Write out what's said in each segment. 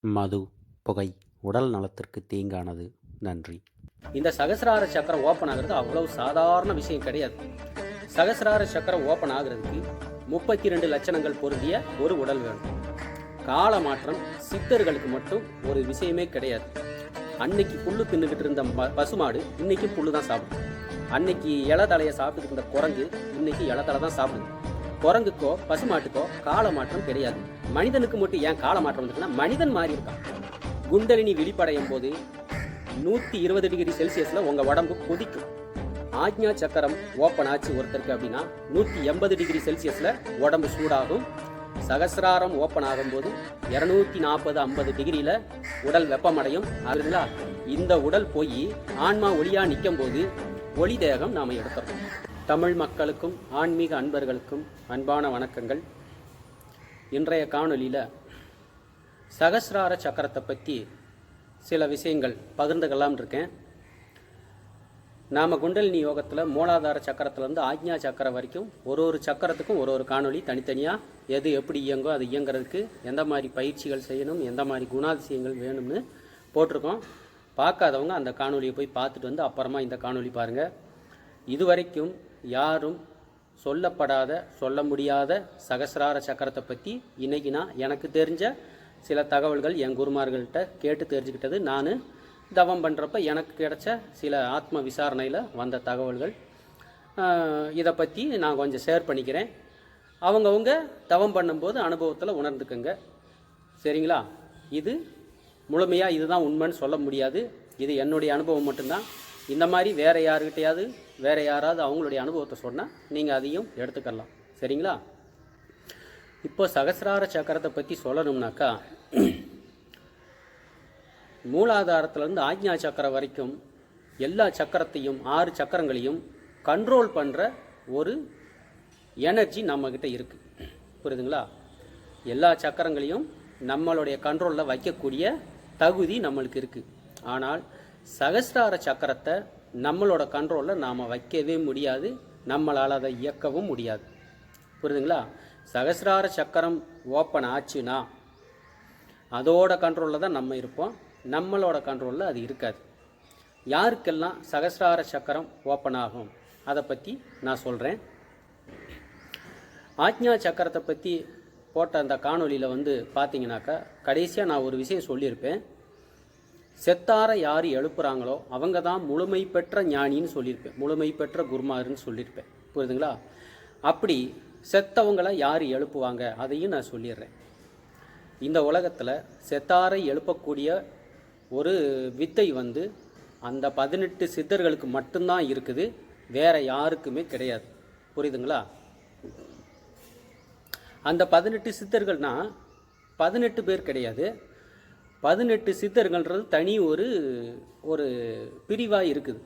மது, புகை உடல் நலத்திற்கு தீங்கானது. நன்றி. இந்த சகசிரார சக்கரம் ஓப்பன் ஆகிறது அவ்வளவு சாதாரண விஷயம் கிடையாது. சகசிரார சக்கரம் ஓப்பன் ஆகிறதுக்கு 32 லட்சணங்கள் பொருந்திய ஒரு உடல் வேணும். கால மாற்றம் சித்தர்களுக்கு மட்டும் ஒரு விஷயமே கிடையாது. அன்னைக்கு புல்லு தின்னுக்கிட்டு இருந்த பசுமாடு இன்னைக்கு புல்லு தான் சாப்பிடுது. அன்னைக்கு இலதலையை சாப்பிட்டுக்கிட்டு இருந்த குரங்கு இன்னைக்கு இலதலை தான் சாப்பிடுது. குரங்குக்கோ பசுமாட்டுக்கோ கால மாற்றம் கிடையாது. மனிதனுக்கு மட்டும் ஏன் கால மாற்றம் வந்துச்சுன்னா மனிதன் மாறி இருக்கான். குண்டலினி விழிப்படையும் போது 120 டிகிரி செல்சியஸ்ல உங்க உடம்பு கொதிக்கும். ஆக்ஞா சக்கரம் ஓப்பன் ஆச்சு ஒருத்தருக்கு அப்படின்னா 180 டிகிரி செல்சியஸ்ல உடம்பு சூடாகும். சகசிராரம் ஓப்பன் ஆகும்போது 240-50 டிகிரியில உடல் வெப்பமடையும். அதுங்களா இந்த உடல் போய் ஆன்மா ஒளியா நிற்கும் போது ஒளி தேகம் நாம எடுத்துறோம். தமிழ் மக்களுக்கும் ஆன்மீக அன்பர்களுக்கும் அன்பான வணக்கங்கள். இன்றைய காணொலியில் சகசிரார சக்கரத்தை பற்றி சில விஷயங்கள் பகிர்ந்துக்கலாம் இருக்கேன். நாம் குண்டலினி யோகத்தில் மூலாதார சக்கரத்துலேருந்து ஆக்ஞா சக்கரம் வரைக்கும் ஒரு சக்கரத்துக்கும் ஒரு காணொலி தனித்தனியாக எது எப்படி இயங்கும், அது இயங்குறதுக்கு எந்த மாதிரி பயிற்சிகள் செய்யணும், எந்த மாதிரி குணாதிசயங்கள் வேணும்னு போட்டிருக்கோம். பார்க்காதவங்க அந்த காணொலியை போய் பார்த்துட்டு வந்து அப்புறமா இந்த காணொலி பாருங்கள். இதுவரைக்கும் யாரும் சொல்லப்படாத சொல்ல முடியாத சகசிரார சக்கரத்தை பற்றி இன்றைக்கி நான் எனக்கு தெரிஞ்ச சில தகவல்கள் என் குருமார்கள்ட்ட கேட்டு தெரிஞ்சுக்கிட்டது. நான் தவம் பண்ணுறப்ப எனக்கு கிடைச்ச சில ஆத்ம விசாரணையில் வந்த தகவல்கள். இதை பற்றி நான் கொஞ்சம் ஷேர் பண்ணிக்கிறேன். அவங்கவுங்க தவம் பண்ணும்போது அனுபவத்தில் உணர்ந்துக்குங்க. சரிங்களா? இது முழுமையாக இதுதான் உண்மைன்னு சொல்ல முடியாது. இது என்னுடைய அனுபவம் மட்டும்தான். இந்த மாதிரி வேறு யாருக்கிட்டையாவது வேறு யாராவது அவங்களுடைய அனுபவத்தை சொன்னால் நீங்கள் அதையும் எடுத்துக்கலாம். சரிங்களா? இப்போ சகசிரார சக்கரத்தை பற்றி சொல்லணும்னாக்கா, மூலாதாரத்திலேருந்து ஆக்ஞா சக்கரம் வரைக்கும் எல்லா சக்கரத்தையும் 6 சக்கரங்களையும் கண்ட்ரோல் பண்ணுற ஒரு எனர்ஜி நம்மக்கிட்ட இருக்குது. புரியுதுங்களா? எல்லா சக்கரங்களையும் நம்மளுடைய கண்ட்ரோலில் வைக்கக்கூடிய தகுதி நம்மளுக்கு இருக்குது. ஆனால் சகசிரார சக்கரத்தை நம்மளோட கண்ட்ரோலில் நாம் வைக்கவே முடியாது, நம்மளால் அதை இயக்கவும் முடியாது. புரியுதுங்களா? சகசிரார சக்கரம் ஓப்பன் ஆச்சுன்னா அதோட கண்ட்ரோலில் தான் நம்ம இருப்போம், நம்மளோட கண்ட்ரோலில் அது இருக்காது. யாருக்கெல்லாம் சகசிரார சக்கரம் ஓப்பன் ஆகும் அதை பற்றி நான் சொல்கிறேன். ஆக்ஞா சக்கரத்தை பற்றி போட்ட அந்த காணொலியில் பார்த்தீங்கன்னாக்கா கடைசியாக நான் ஒரு விஷயம் சொல்லியிருப்பேன். செத்தார யார் எழுப்புறாங்களோ அவங்க தான் முழுமை பெற்ற ஞானின்னு சொல்லியிருப்பேன், முழுமை பெற்ற குருமாருன்னு சொல்லியிருப்பேன். புரியுதுங்களா? அப்படி செத்தவங்களை யார் எழுப்புவாங்க அதையும் நான் சொல்லிடுறேன். இந்த உலகத்தில் செத்தாரை எழுப்பக்கூடிய ஒரு வித்தை அந்த 18 சித்தர்களுக்கு மட்டும்தான் இருக்குது, வேற யாருக்குமே கிடையாது. புரியுதுங்களா? அந்த 18 சித்தர்கள்னா 18 பேர் கிடையாது. 18 சித்தர்கள்ன்றது தனி ஒரு பிரிவாக இருக்குது.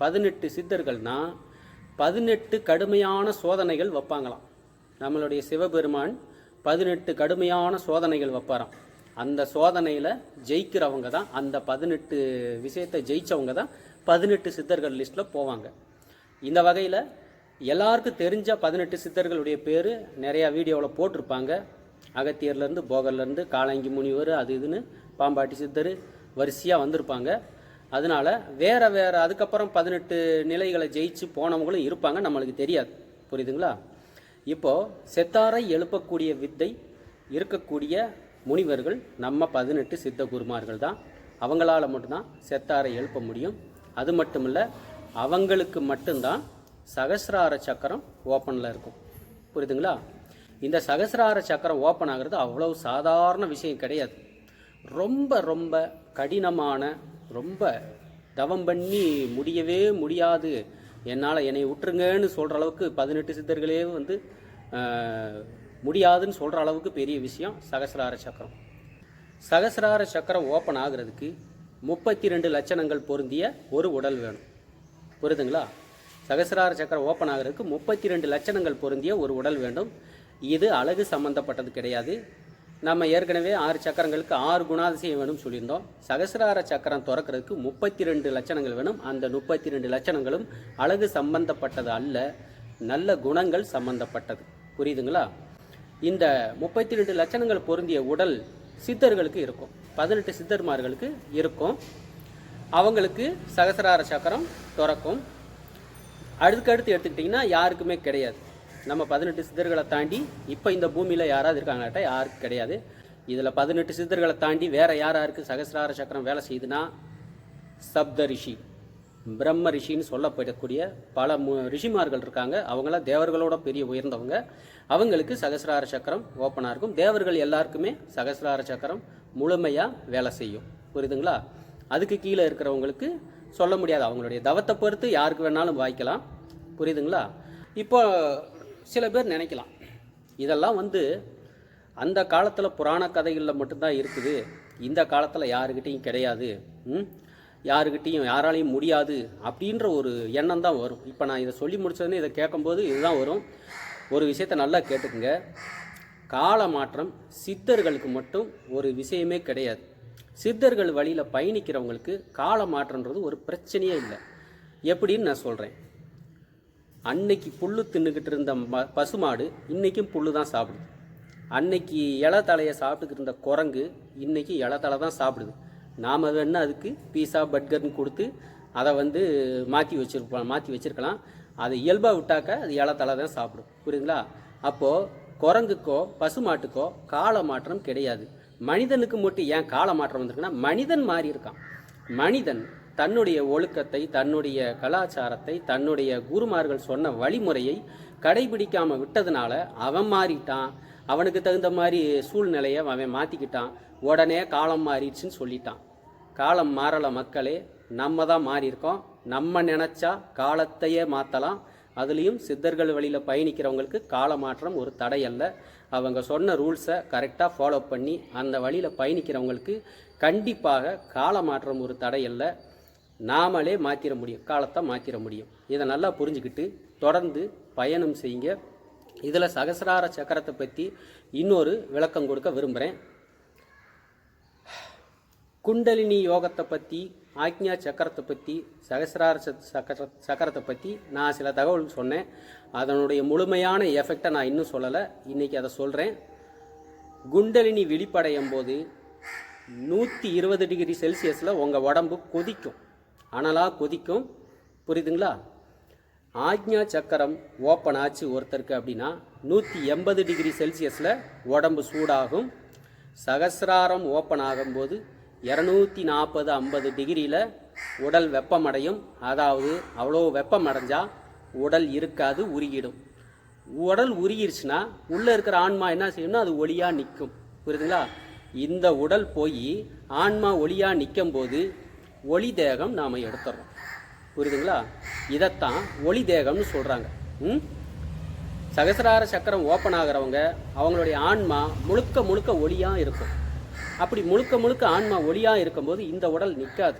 18 சித்தர்கள்னால் 18 கடுமையான சோதனைகள் வைப்பாங்களாம். நம்மளுடைய சிவபெருமான் 18 கடுமையான சோதனைகள் வைப்பாராம். அந்த சோதனையில் ஜெயிக்கிறவங்க தான், அந்த 18 விஷயத்தை ஜெயித்தவங்க தான் 18 சித்தர்கள் லிஸ்ட்டில் போவாங்க. இந்த வகையில் எல்லாருக்கும் தெரிஞ்ச 18 சித்தர்களுடைய பேர் நிறையா வீடியோவில் போட்டிருப்பாங்க. அகத்தியர்லேருந்து போகர்லேருந்து காலங்கி முனிவர் அது இதுன்னு பாம்பாட்டி சித்தர் வரிசையாக வந்திருப்பாங்க. அதனால் வேறு அதுக்கப்புறம் 18 நிலைகளை ஜெயிச்சு போனவங்களும் இருப்பாங்க, நம்மளுக்கு தெரியாது. புரியுதுங்களா? இப்போது செத்தாரை எழுப்பக்கூடிய வித்தை இருக்கக்கூடிய முனிவர்கள் நம்ம 18 சித்த குருமார்கள் தான். அவங்களால மட்டும்தான் செத்தாரை எழுப்ப முடியும். அது மட்டும் இல்லை, அவங்களுக்கு மட்டும்தான் சகசிரார சக்கரம் ஓப்பனில் இருக்கும். புரியுதுங்களா? இந்த சகசிரார சக்கரம் ஓப்பன் ஆகிறது அவ்வளவு சாதாரண விஷயம் கிடையாது. ரொம்ப ரொம்ப கடினமான, ரொம்ப தவம் பண்ணி முடியவே முடியாது, என்னால் என்னை விட்டுருங்கன்னு சொல்கிற அளவுக்கு 18 சித்தர்களே முடியாதுன்னு சொல்கிற அளவுக்கு பெரிய விஷயம் சகசிரார சக்கரம். சகசிரார சக்கரம் ஓப்பன் ஆகிறதுக்கு 32 லட்சணங்கள் பொருந்திய ஒரு உடல் வேணும். புரியுதுங்களா? சகசிரார சக்கரம் ஓப்பன் ஆகிறதுக்கு 32 லட்சணங்கள் பொருந்திய ஒரு உடல் வேண்டும். இது அழகு சம்பந்தப்பட்டது கிடையாது. நம்ம ஏற்கனவே 6 சக்கரங்களுக்கு 6 குணாதிசயம் வேணும்னு சொல்லியிருந்தோம். சகசிரார சக்கரம் திறக்கிறதுக்கு 32 லட்சணங்கள் வேணும். அந்த 32 லட்சணங்களும் அழகு சம்பந்தப்பட்டது அல்ல, நல்ல குணங்கள் சம்பந்தப்பட்டது. புரியுதுங்களா? இந்த 32 லட்சணங்கள் பொருந்திய உடல் சித்தர்களுக்கு இருக்கும். 18 சித்தர்மார்களுக்கு இருக்கும். அவங்களுக்கு சகசிரார சக்கரம் திறக்கும். அடுத்தடுத்து எடுத்துக்கிட்டிங்கன்னா யாருக்குமே கிடையாது. நம்ம 18 சித்தர்களை தாண்டி இப்போ இந்த பூமியில் யாராவது இருக்காங்கட்ட யாருக்கு கிடையாது. இதில் 18 சித்தர்களை தாண்டி வேறு யாருக்கு சகசிரார சக்கரம் வேலை செய்யுதுன்னா சப்த ரிஷி, பிரம்ம ரிஷின்னு சொல்லப்படக்கூடிய பல ரிஷிமார்கள் இருக்காங்க. அவங்களாம் தேவர்களோட பெரிய உயர்ந்தவங்க. அவங்களுக்கு சகசிரார சக்கரம் ஓப்பனாக இருக்கும். தேவர்கள் எல்லாருக்குமே சகசிரார சக்கரம் முழுமையாக வேலை செய்யும். புரியுதுங்களா? அதுக்கு கீழே இருக்கிறவங்களுக்கு சொல்ல முடியாது. அவங்களுடைய தவத்தை பொறுத்து யாருக்கு வேணாலும் வாய்க்கலாம். புரியுதுங்களா? இப்போ சில பேர் நினைக்கலாம், இதெல்லாம் அந்த காலத்தில் புராண கதைகளில் மட்டும்தான் இருக்குது, இந்த காலத்தில் யாருக்கிட்டையும் கிடையாது, யாருக்கிட்டையும் யாராலையும் முடியாது அப்படின்ற ஒரு எண்ணம் தான் வரும். இப்போ நான் இதை சொல்லி முடிச்சதுன்னு இதை கேட்கும்போது இதுதான் வரும். ஒரு விஷயத்தை நல்லா கேட்டுக்குங்க. கால மாற்றம் சித்தர்களுக்கு மட்டும் ஒரு விஷயமே கிடையாது. சித்தர்கள் வழியில் பயணிக்கிறவங்களுக்கு கால மாற்றன்றது ஒரு பிரச்சனையே இல்லை. எப்படின்னு நான் சொல்கிறேன். அன்னைக்கு புல்லு தின்னுக்கிட்டு இருந்த பசுமாடு இன்றைக்கும் புல்லு தான் சாப்பிடுது. அன்னைக்கு இலை தலையை சாப்பிட்டுக்கிட்டு இருந்த குரங்கு இன்றைக்கி இலை தலை தான் சாப்பிடுது. நாம் வேணால் அதுக்கு பீஸா பர்கர்னு கொடுத்து அதை மாற்றி வச்சுருக்கலாம். அதை இயல்பாக விட்டாக்க அது இலை தலை தான் சாப்பிடும். புரியுதுங்களா? அப்போது குரங்குக்கோ பசுமாட்டுக்கோ கால மாற்றம் கிடையாது. மனிதனுக்கு மட்டும் ஏன் கால மாற்றம் வந்திருக்குன்னா, மனிதன் மாறி இருக்கான். மனிதன் தன்னுடைய ஒழுக்கத்தை, தன்னுடைய கலாச்சாரத்தை, தன்னுடைய குருமார்கள் சொன்ன வழிமுறையை கடைபிடிக்காமல் விட்டதுனால அவன் மாறிட்டான். அவனுக்கு தகுந்த மாதிரி சூழ்நிலையை அவன் மாற்றிக்கிட்டான். உடனே காலம் மாறிடுச்சுன்னு சொல்லிட்டான். காலம் மாறலை மக்களே, நம்ம தான் மாறியிருக்கோம். நம்ம நினச்சா காலத்தையே மாற்றலாம். அதுலேயும் சித்தர்கள் வழியில் பயணிக்கிறவங்களுக்கு கால மாற்றம் ஒரு தடை அல்ல. அவங்க சொன்ன ரூல்ஸை கரெக்டாக ஃபாலோ பண்ணி அந்த வழியில் பயணிக்கிறவங்களுக்கு கண்டிப்பாக கால மாற்றம் ஒரு தடை அல்ல. நாமளே மாற்றிட முடியும், காலத்தை மாற்றிட முடியும். இதை நல்லா புரிஞ்சுக்கிட்டு தொடர்ந்து பயணம் செய்யுங்க. இதில் சகசிரார சக்கரத்தை பற்றி இன்னொரு விளக்கம் கொடுக்க விரும்புகிறேன். குண்டலினி யோகத்தை பற்றி, ஆக்ஞா சக்கரத்தை பற்றி, சகசிரார சக்கரத்தை பற்றி நான் சில தகவல் சொன்னேன். அதனுடைய முழுமையான எஃபெக்டை நான் இன்னும் சொல்லலை. இன்றைக்கி அதை சொல்கிறேன். குண்டலினி விழிப்படையும் போது 120 டிகிரி செல்சியஸில் உங்கள் உடம்பு கொதிக்கும், அனலாக கொதிக்கும். புரியுதுங்களா? ஆக்ஞா சக்கரம் ஓப்பன் ஆச்சு ஒருத்தருக்கு அப்படின்னா 180 டிகிரி செல்சியஸில் உடம்பு சூடாகும். சகசிராரம் ஓப்பன் ஆகும்போது 240-50 டிகிரியில் உடல் வெப்பமடையும். அதாவது அவ்வளோ வெப்பம் அடைஞ்சால் உடல் இருக்காது, உருகிடும். உடல் உருகிருச்சுன்னா உள்ளே இருக்கிற ஆன்மா என்ன செய்யணும்னா அது ஒளியாக நிற்கும். புரியுதுங்களா? இந்த உடல் போய் ஆன்மா ஒளியாக நிற்கும் போது ஒளி தேகம் நாம் எடுத்துடுறோம். புரியுதுங்களா? இதைத்தான் ஒளி தேகம்னு சொல்கிறாங்க. சகசிரார சக்கரம் ஓப்பன் ஆகிறவங்க அவங்களுடைய ஆன்மா முழுக்க முழுக்க ஒளியாக இருக்கும். அப்படி முழுக்க முழுக்க ஆன்மா ஒளியாக இருக்கும்போது இந்த உடல் நிற்காது.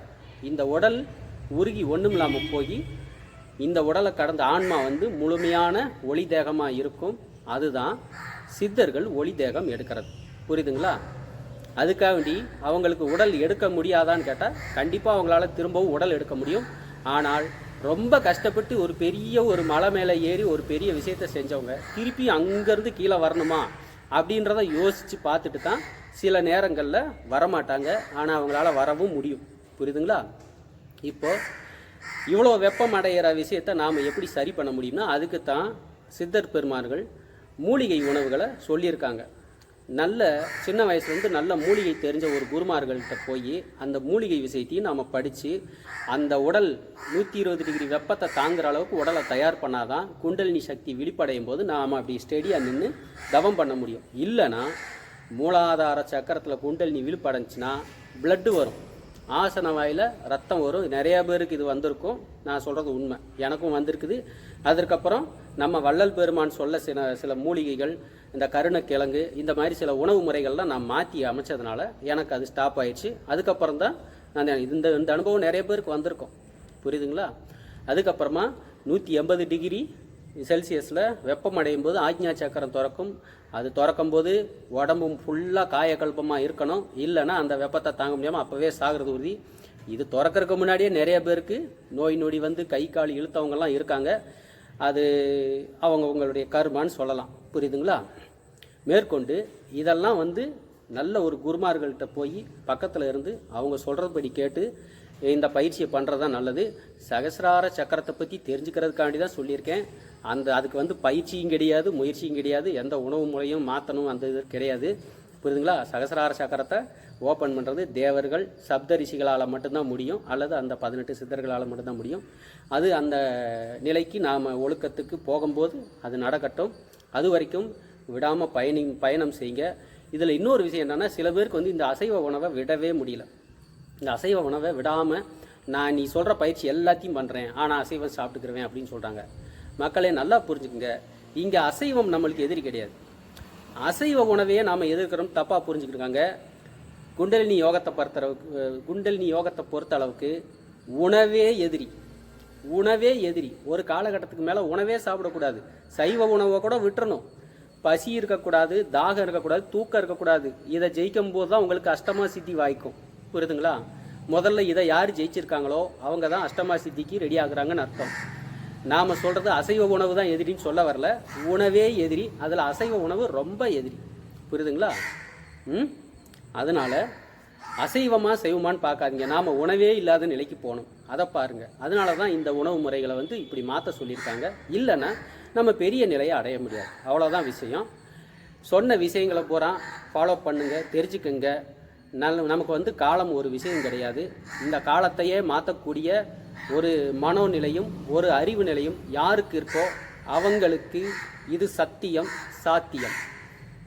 இந்த உடல் உருகி ஒன்றும் இல்லாமல் போய் இந்த உடலை கடந்த ஆன்மா முழுமையான ஒளி தேகமாக இருக்கும். அதுதான் சித்தர்கள் ஒளி தேகம் எடுக்கிறது. புரியுதுங்களா? அதுக்காக வேண்டி அவங்களுக்கு உடல் எடுக்க முடியாதான்னு கேட்டால் கண்டிப்பாக அவங்களால திரும்பவும் உடல் எடுக்க முடியும். ஆனால் ரொம்ப கஷ்டப்பட்டு ஒரு பெரிய ஒரு மலை மேலே ஏறி ஒரு பெரிய விஷயத்தை செஞ்சவங்க திருப்பி அங்கேருந்து கீழே வரணுமா அப்படின்றத யோசித்து பார்த்துட்டு தான் சில நேரங்களில் வரமாட்டாங்க. ஆனால் அவங்களால வரவும் முடியும். புரியுதுங்களா? இப்போது இவ்வளோ வெப்பம் அடைகிற விஷயத்தை நாம் எப்படி சரி பண்ண முடியும்னா அதுக்கு தான் சித்தர் பெருமார்கள் மூலிகை உணவுகளை சொல்லியிருக்காங்க. நல்ல சின்ன வயசுலேருந்து நல்ல மூலிகை தெரிஞ்ச ஒரு குருமார்கள்ட்ட போய் அந்த மூலிகை விஷயத்தையும் நாம் படித்து அந்த உடல் 120 டிகிரி வெப்பத்தை தாங்குகிற அளவுக்கு உடலை தயார் பண்ணாதான் குண்டலினி சக்தி விழிப்படையும் போது நாம் அப்படி ஸ்டெடியாக நின்று தவம் பண்ண முடியும். இல்லைன்னா மூலாதார சக்கரத்தில் குண்டலினி விழிப்படைஞ்சின்னா பிளட்டு வரும், ஆசன வாயில் ரத்தம் வரும். நிறைய பேருக்கு இது வந்திருக்கும். நான் சொல்கிறது உண்மை, எனக்கும் வந்திருக்குது. அதற்கப்புறம் நம்ம வள்ளல் பெருமான் சொல்ல சில மூலிகைகள், இந்த கருணக்கிழங்கு, இந்த மாதிரி சில உணவு முறைகள்லாம் நான் மாற்றி அமைச்சதுனால எனக்கு அது ஸ்டாப் ஆயிடுச்சு. அதுக்கப்புறம் தான் நான் இந்த அனுபவம் நிறைய பேருக்கு வந்திருக்கோம். புரியுதுங்களா? அதுக்கப்புறமா 180 டிகிரி செல்சியஸில் வெப்பம் அடையும் போது ஆக்ஞா சக்கரம் திறக்கும். அது திறக்கும் போது உடம்பும் ஃபுல்லாக காயக்கல்பமாக இருக்கணும். இல்லைன்னா அந்த வெப்பத்தை தாங்க முடியாமல் அப்போவே சாகிறது உறுதி. இது திறக்கிறதுக்கு முன்னாடியே நிறைய பேருக்கு நோய் நொடி கை கால் இழுத்தவங்கெல்லாம் இருக்காங்க. அது அவங்களுடைய கர்மான்னு சொல்லலாம். புரியுதுங்களா? மேற்கொண்டு இதெல்லாம் நல்ல ஒரு குருமார்கள்ட்ட போய் பக்கத்தில் இருந்து அவங்க சொல்கிறபடி கேட்டு இந்த பயிற்சியை பண்ணுறது தான் நல்லது. சகசிரார சக்கரத்தை பற்றி தெரிஞ்சுக்கிறதுக்காண்டி தான் சொல்லியிருக்கேன். அதுக்கு பயிற்சியும் கிடையாது, முயற்சியும் கிடையாது, எந்த உணவு முறையும் மாற்றணும் அந்த இது கிடையாது. புரியுதுங்களா? சகசிரார சக்கரத்தை ஓப்பன் பண்ணுறது தேவர்கள் சப்த ரிஷிகளால் மட்டும்தான் முடியும், அல்லது அந்த 18 சித்தர்களால் மட்டும்தான் முடியும். அது அந்த நிலைக்கு நாம் ஒழுக்கத்துக்கு போகும்போது அது நடக்கட்டும். அது வரைக்கும் விடாமல் பயணம் செய்யுங்க. இதில் இன்னொரு விஷயம் என்னென்னா, சில பேருக்கு இந்த அசைவ உணவை விடவே முடியல. இந்த அசைவ உணவை விடாமல் நான் நீ சொல்கிற பயிற்சி எல்லாத்தையும் பண்ணுறேன், ஆனால் அசைவம் சாப்பிட்டுக்கிறவேன் அப்படின்னு சொல்கிறாங்க. மக்களே நல்லா புரிஞ்சுக்குங்க, இங்கே அசைவம் நம்மளுக்கு எதிரி கிடையாது. அசைவ உணவையே நாம் எதிர்க்கிறோம், தப்பாக புரிஞ்சுக்கிட்டாங்க. குண்டலினி யோகத்தை பொறுத்த அளவுக்கு உணவே எதிரி. ஒரு காலகட்டத்துக்கு மேலே உணவே சாப்பிடக்கூடாது. சைவ உணவை கூட விட்டுறணும். பசி இருக்கக்கூடாது, தாகம் இருக்கக்கூடாது, தூக்கம் இருக்கக்கூடாது. இதை ஜெயிக்கும் போது தான் உங்களுக்கு அஷ்டமா சித்தி வாய்க்கும். புரியுதுங்களா? முதல்ல இதை யார் ஜெயிச்சிருக்காங்களோ அவங்க தான் அஷ்டமா சித்திக்கு ரெடி ஆகுறாங்கன்னு அர்த்தம். நாம் சொல்கிறது அசைவ உணவு தான் எதிரின்னு சொல்ல வரல. உணவே எதிரி, அதில் அசைவ உணவு ரொம்ப எதிரி. புரியுதுங்களா? அதனால் அசைவமாக செய்வோமான்னு பார்க்காதீங்க. நாம் உணவே இல்லாத நிலைக்கு போகணும், அதை பாருங்கள். அதனால தான் இந்த உணவு முறைகளை இப்படி மாற்ற சொல்லியிருக்காங்க. இல்லைன்னா நம்ம பெரிய நிலையை அடைய முடியாது. அவ்வளோதான் விஷயம். சொன்ன விஷயங்களை பூரா ஃபாலோ பண்ணுங்கள், தெரிஞ்சுக்குங்க. நமக்கு காலம் ஒரு விஷயம் கிடையாது. இந்த காலத்தையே மாற்றக்கூடிய ஒரு மனோநிலையும் ஒரு அறிவு நிலையும் யாருக்கு இருக்கோ அவங்களுக்கு இது சத்தியம், சாத்தியம்.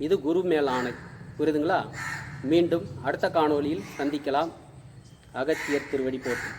இது குரு மேலானது. புரியுதுங்களா? மீண்டும் அடுத்த காணொளியில் சந்திக்கலாம். அகத்தியர் திருவடி போற்றி.